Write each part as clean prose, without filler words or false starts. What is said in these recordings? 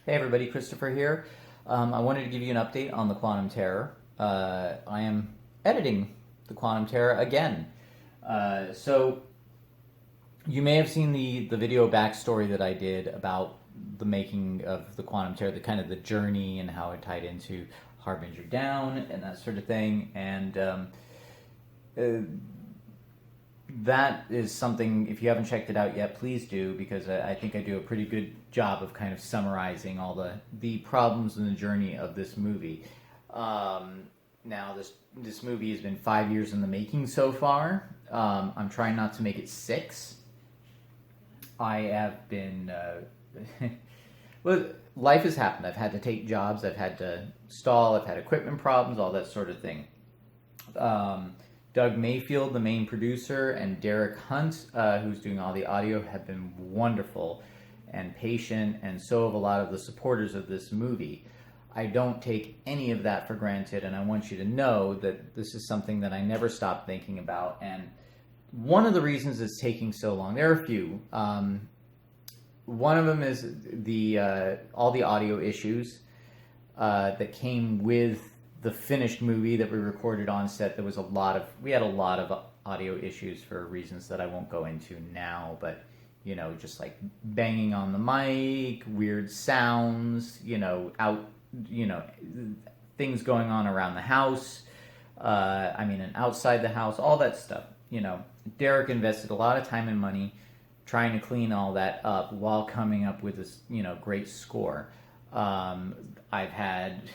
Hey everybody, Christopher here. I wanted to give you an update on the Quantum Terror. I am editing the Quantum Terror again. So you may have seen the video backstory that I did about the making of the Quantum Terror, the kind of the journey and how it tied into Harbinger Down and that sort of thing. And uh, that is something, if you haven't checked it out yet, please do, because I think I do a pretty good job of kind of summarizing all the problems and the journey of this movie. Now, this movie has been 5 years in the making so far. I'm trying not to make it six. I have been. Well, life has happened. I've had to take jobs, I've had to stall, I've had equipment problems, all that sort of thing. Um, Doug Mayfield, the main producer, and Derek Hunt, who's doing all the audio, have been wonderful and patient, and so have a lot of the supporters of this movie. I don't take any of that for granted, and I want you to know that this is something that I never stop thinking about. And one of the reasons it's taking so long, there are a few. One of them is the all the audio issues that came with the finished movie that we recorded on set. We had a lot of audio issues for reasons that I won't go into now, but just like banging on the mic, weird sounds, you know, things going on around the house. And outside the house, all that stuff. Derek invested a lot of time and money trying to clean all that up while coming up with this, great score. I've had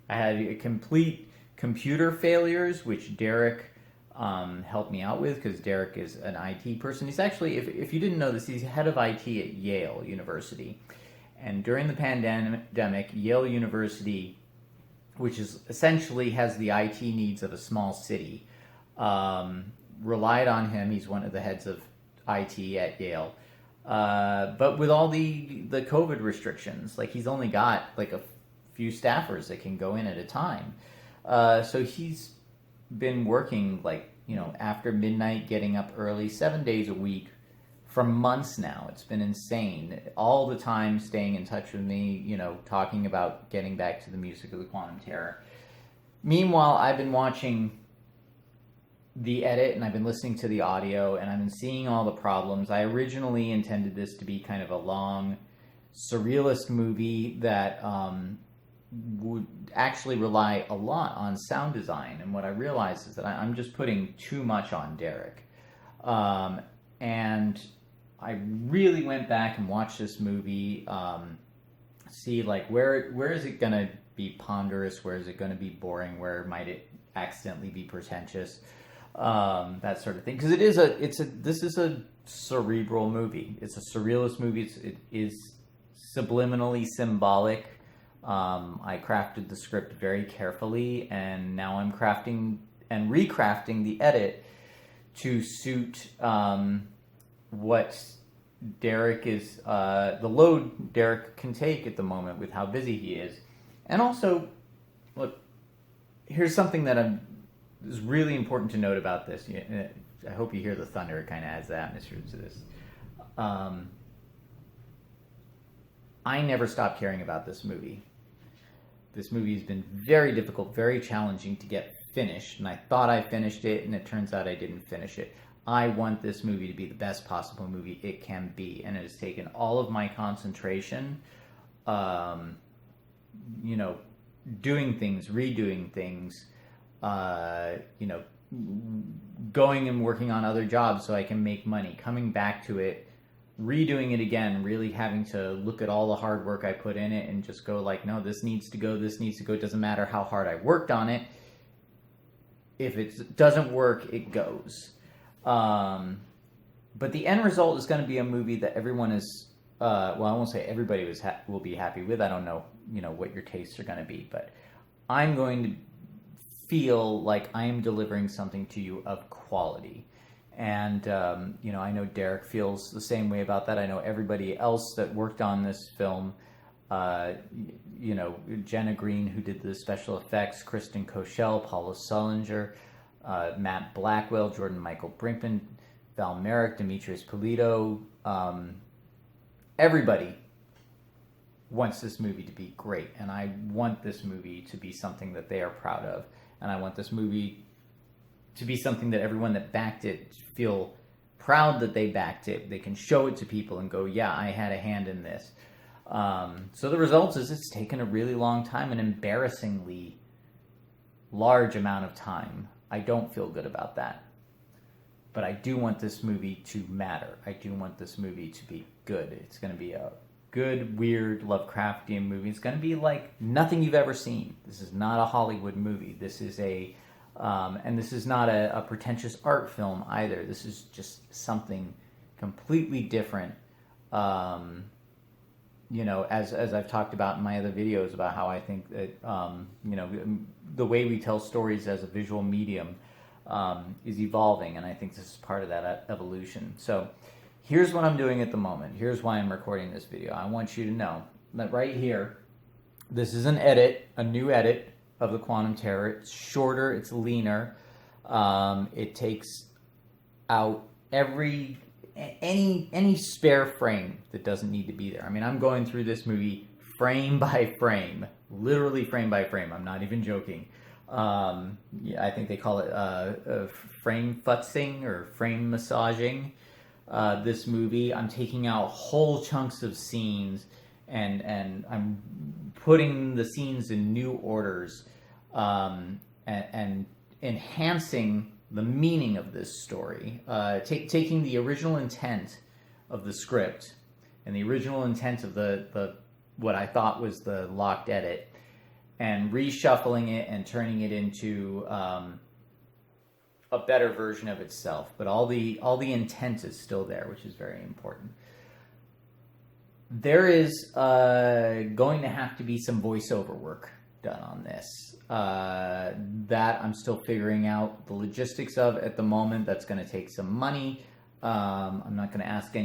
I had complete computer failures, which Derek helped me out with, because Derek is an IT person. He's actually, if you didn't know this, he's head of IT at Yale University. And during the pandemic, Yale University, which is essentially has the IT needs of a small city, relied on him. He's one of the heads of IT at Yale. But with all the COVID restrictions, like he's only got like a few staffers that can go in at a time. So he's been working after midnight, getting up early, 7 days a week for months now. It's been insane. All the time staying in touch with me, talking about getting back to the music of the Quantum Terror. Meanwhile, I've been watching the edit and I've been listening to the audio and I've been seeing all the problems. I originally intended this to be kind of a long surrealist movie that would actually rely a lot on sound design. And what I realized is that I'm just putting too much on Derek. And I really went back and watched this movie, see like where is it gonna be ponderous, where is it gonna be boring, where might it accidentally be pretentious, that sort of thing. Because this is a cerebral movie. It's a surrealist movie. It is subliminally symbolic. I crafted the script very carefully, and now I'm crafting and recrafting the edit to suit what Derek is, the load Derek can take at the moment with how busy he is. And also, look, here's something that is really important to note about this. I hope you hear the thunder. It kind of adds the atmosphere to this. I never stopped caring about this movie. This movie has been very difficult, very challenging to get finished, and I thought I finished it, and it turns out I didn't finish it. I want this movie to be the best possible movie it can be, and it has taken all of my concentration, doing things, redoing things, going and working on other jobs so I can make money, coming back to it, redoing it again, really having to look at all the hard work I put in it and just go like, no, this needs to go, it doesn't matter how hard I worked on it. If it doesn't work, it goes. But the end result is going to be a movie that everyone is, I won't say everybody will be happy with. I don't know, what your tastes are going to be, but I'm going to feel like I am delivering something to you of quality. And, I know Derek feels the same way about that. I know everybody else that worked on this film, Jenna Green, who did the special effects, Kristen Koshel, Paula Sullinger, Matt Blackwell, Jordan Michael Brinkman, Val Merrick, Demetrius Polito, everybody wants this movie to be great, and I want this movie to be something that they are proud of, and I want this movie to be something that everyone that backed it feel proud that they backed it. They can show it to people and go, yeah, I had a hand in this. So the result is it's taken a really long time, an embarrassingly large amount of time. I don't feel good about that. But I do want this movie to matter. I do want this movie to be good. It's going to be a good, weird, Lovecraftian movie. It's going to be like nothing you've ever seen. This is not a Hollywood movie. This is and this is not a pretentious art film either. This is just something completely different. As I've talked about in my other videos about how I think that, the way we tell stories as a visual medium is evolving, and I think this is part of that evolution. So here's what I'm doing at the moment. Here's why I'm recording this video. I want you to know that right here, this is an edit, a new edit of the Quantum Terror. It's shorter, it's leaner. It takes out any spare frame that doesn't need to be there. I mean, I'm going through this movie frame by frame, literally frame by frame. I'm not even joking. I think they call it frame futzing or frame massaging. This movie, I'm taking out whole chunks of scenes and I'm putting the scenes in new orders and enhancing the meaning of this story, taking the original intent of the script and the original intent of the what I thought was the locked edit, and reshuffling it and turning it into a better version of itself. But all the intent is still there, which is very important. There is going to have to be some voiceover work done on this. That I'm still figuring out the logistics of at the moment. That's going to take some money. I'm not going to ask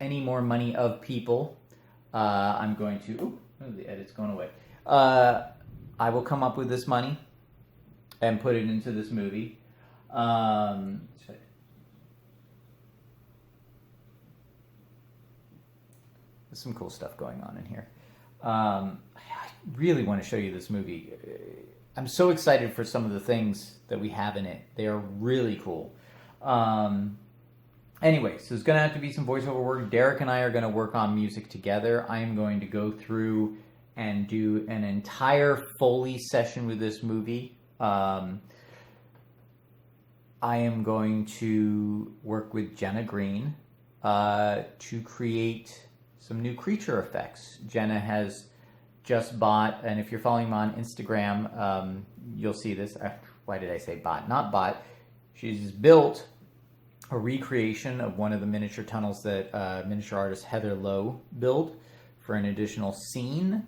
any more money of people. I'm going to... the edit's going away. I will come up with this money and put it into this movie. There's some cool stuff going on in here. I really want to show you this movie. I'm so excited for some of the things that we have in it. They are really cool. Anyway, so there's going to have to be some voiceover work. Derek and I are going to work on music together. I am going to go through and do an entire Foley session with this movie. I am going to work with Jenna Green to create some new creature effects. Jenna has just bought, and if you're following him on Instagram, you'll see this. Why did I say bought? Not bought. She's built a recreation of one of the miniature tunnels that miniature artist Heather Lowe built for an additional scene.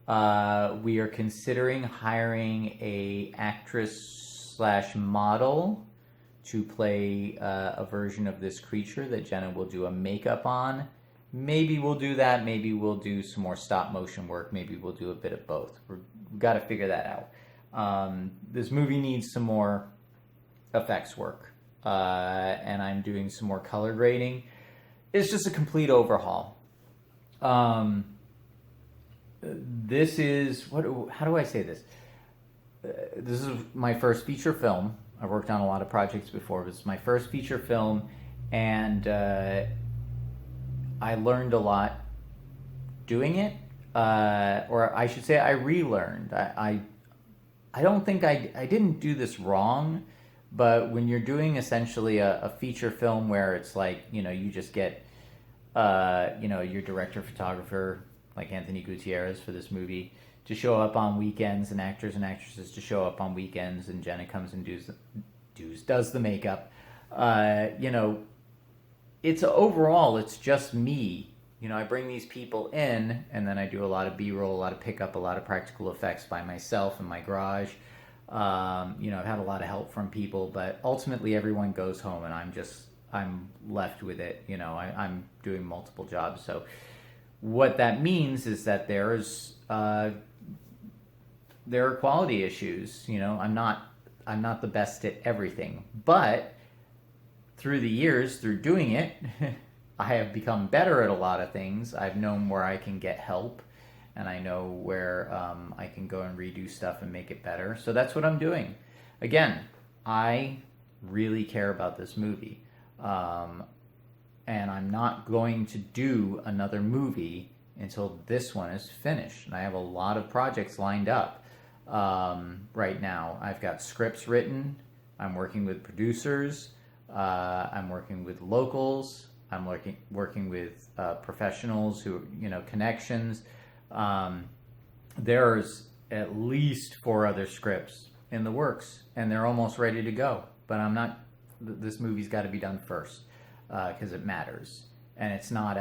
We are considering hiring a actress/model to play a version of this creature that Jenna will do a makeup on. Maybe we'll do that. Maybe we'll do some more stop motion work. Maybe we'll do a bit of both. We've got to figure that out. This movie needs some more effects work. And I'm doing some more color grading. It's just a complete overhaul. This is, how do I say this? This is my first feature film. I've worked on a lot of projects before, but it's my first feature film, and I learned a lot doing it, or I should say I relearned. I don't think I didn't do this wrong. But when you're doing essentially a feature film where it's like, you just get, your director, photographer, like Anthony Gutierrez for this movie, to show up on weekends, and actors and actresses to show up on weekends, and Jenna comes and does the makeup. It's overall, it's just me. I bring these people in, and then I do a lot of B-roll, a lot of pickup, a lot of practical effects by myself in my garage. I've had a lot of help from people, but ultimately everyone goes home and I'm left with it. I'm doing multiple jobs. So what that means is that there are quality issues. I'm not the best at everything, but through the years, through doing it, I have become better at a lot of things. I've known where I can get help, and I know where I can go and redo stuff and make it better. So that's what I'm doing. Again, I really care about this movie. And I'm not going to do another movie until this one is finished. And I have a lot of projects lined up right now. I've got scripts written. I'm working with producers. I'm working with locals. I'm working with professionals who, connections. There's at least 4 other scripts in the works, and they're almost ready to go. But I'm not. This movie's got to be done first because it matters. And it's not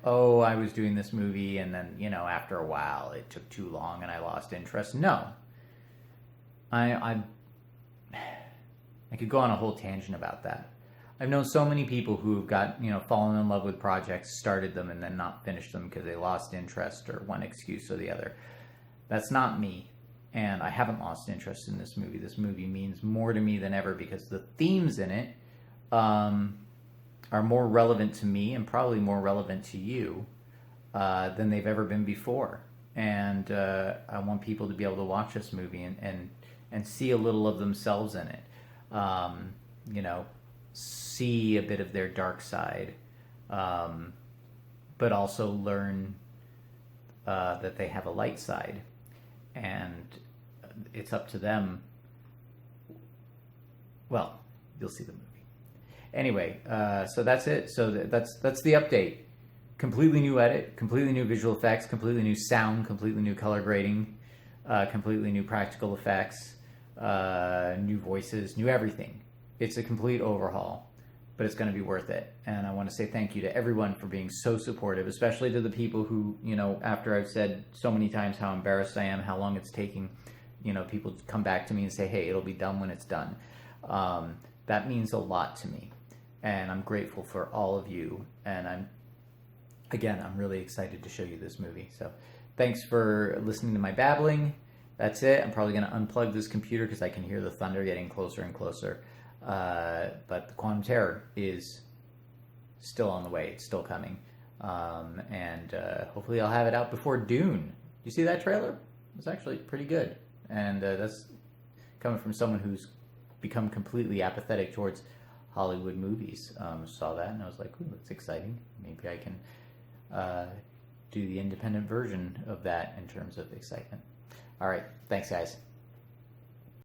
oh, I was doing this movie and then, after a while it took too long and I lost interest. No. I could go on a whole tangent about that. I've known so many people who've got, fallen in love with projects, started them, and then not finished them because they lost interest or one excuse or the other. That's not me. And I haven't lost interest in this movie. This movie means more to me than ever because the themes in it are more relevant to me and probably more relevant to you than they've ever been before. And I want people to be able to watch this movie and see a little of themselves in it. See a bit of their dark side, but also learn that they have a light side, and it's up to them. Well, you'll see the movie. Anyway, so that's it. So that's the update. Completely new edit, completely new visual effects, completely new sound, completely new color grading, completely new practical effects, new voices, new everything. It's a complete overhaul, but it's going to be worth it. And I want to say thank you to everyone for being so supportive, especially to the people who, after I've said so many times how embarrassed I am, how long it's taking, people come back to me and say, hey, it'll be done when it's done. That means a lot to me. And I'm grateful for all of you. And I'm really excited to show you this movie. So thanks for listening to my babbling. That's it. I'm probably going to unplug this computer because I can hear the thunder getting closer and closer. But the Quantum Terror is still on the way. It's still coming. And hopefully I'll have it out before Dune. You see that trailer? It's actually pretty good. And that's coming from someone who's become completely apathetic towards Hollywood movies. Saw that and I was like, ooh, that's exciting. Maybe I can do the independent version of that in terms of excitement. All right. Thanks, guys.